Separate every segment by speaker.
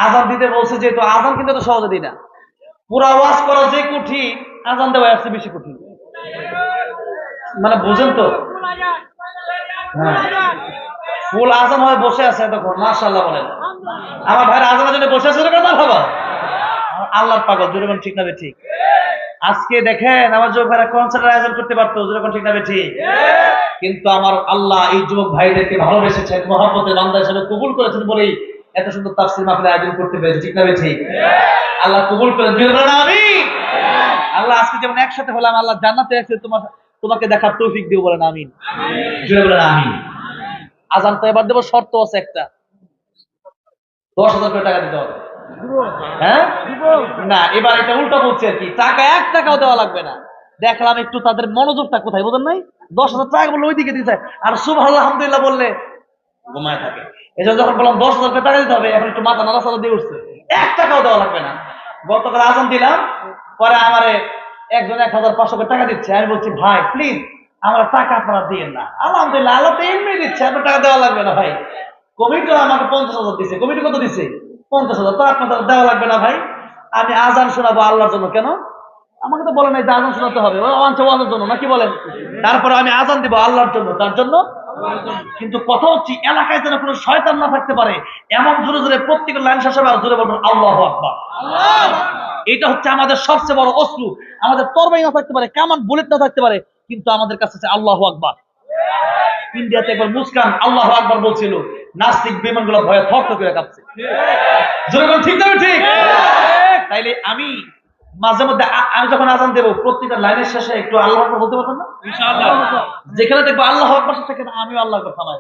Speaker 1: আজান দিতে বলছে, যেহেতু আজান কিন্তু তো সহজে দিই না, পুরা ওয়াজ করা যে কঠিন, আজান দেওয়া আসছে বেশি কঠিন। মানে বুঝেন তো? হ্যাঁ, ফুল আজান হয়ে বসে আছে এতক্ষণ, মাশাআল্লাহ বলেন। আমার ভাইয়ের আজানের জন্য বসে আছে, কথা ভাবা আল্লাহর পাগল, জোরে ঠিক না ঠিক? আজকে দেখেন আমার যুবক ভাইরা কনসার্টের আয়োজন করতে পারতো, জোরে ঠিক না ঠিক? কিন্তু আমার আল্লাহ এই যুবক ভাইদেরকে ভালোবেসেছেন, মহব্বতের বান্দা হিসেবে কবুল করেছেন বলেই এত সুন্দর তাফসীর মাহফিল আয়োজন করতে পেরেছে, ঠিক না ঠিক? আল্লাহ কবুল করেন, আমিন। আল্লাহ আজকে যেমন একসাথে হলাম, আল্লাহ জান্নাতে একসাথে তোমাকে দেখার তৌফিক দিও, বলেন আমিন। জোরে বলেন আমিন। আজান তো এবার দেবো, শর্ত আছে একটা, 10,000 করে টাকা দিতে হবে। হ্যাঁ না, এবার এটা উল্টা বলছে আর কি, টাকা 1 টাকাও দেওয়া লাগবে না। দেখলাম একটু তাদের মনোযোগটা কোথায়, বোঝেন নাই? 10,000 টাকা বললে ওইদিকে দিতে, আর সুবহানাল্লাহ আলহামদুলিল্লাহ বললে ঘুমায় থাকে। এজন্য যখন বললাম 10,000 করে টাকা দিতে হবে, এখন একটু মাথা নাড়াচাড়া দিয়ে উঠছে, 1 টাকাও দেওয়া লাগবে না। গতকাল আজান দিলাম, পরে আমারে একজন 1,500 করে টাকা দিচ্ছে, আমি বলছি ভাই প্লিজ আমার টাকা আপনারা দিয়েন না। আলহামদুলিল্লাহ আল্লাহ তো এমনি দিচ্ছে, আপনার টাকা দেওয়া লাগবে না ভাই। কমিটি আমাকে 50,000 দিচ্ছে। কমিটি কত দিচ্ছে? 50,000। তো আপনাদের দেওয়া লাগবে না ভাই, আমি আজান শোনাবো আল্লাহর জন্য। কেন? আমাকে তো বলে নাই যে আজান শোনাতে হবে, ওয়াজের জন্য নাকি বলেন? তারপরে আমি আজান দিব আল্লাহর জন্য, তার জন্য। কিন্তু কথা হচ্ছে এলাকায় যেন কোনো শয়তান না থাকতে পারে, এমন জোরে জোরে প্রত্যেকের লাইন শেষ হবে আর জোরে বলবেন আল্লাহু আকবার। এটা হচ্ছে আমাদের সবচেয়ে বড় অস্ত্র। আমাদের তরবারি না থাকতে পারে, কামান বুলেট না থাকতে পারে, কিন্তু আমাদের কাছে আছে আল্লাহু আকবার। ইন্ডিয়াতে একবার মুসকান আল্লাহু আকবার বলছিল, নাস্তিক বিমানগুলো ভয়ে থর করে কাঁপছে। জনগণ ঠিক না ঠিক? তাইলে আমি মাঝে মধ্যে আমি যখন আজান দেবো, প্রত্যেকটা লাইনের শেষে একটু আল্লাহু আকবার বলতে পারবেন না? ইনশাআল্লাহ। যেখানে দেখবো আল্লাহু আকবার থেকে আমিও আল্লাহু আকবার থামাই,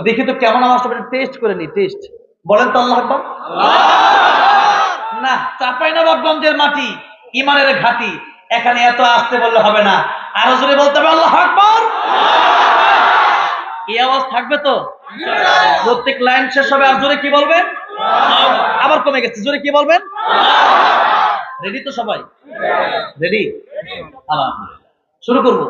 Speaker 1: দেখি তো কেমন আওয়াজটা, টেস্ট করে নি। টেস্ট বলেন তো আল্লাহু আকবার। না, চাঁপাইনবাবগঞ্জের মাটি ইমানের ঘাটি, এখানে এত আসতে বললে হবে না, আরো জোরে বলতে হবে আল্লাহু আকবার। এই আওয়াজ থাকবে তো? প্রত্যেক লাইন শেষ হবে আর জোরে কি বলবেন? আবার কমে গেছে, জোরে কি বলবেন? রেডি তো সবাই? রেডি? আলহামদুলিল্লাহ, শুরু করবো।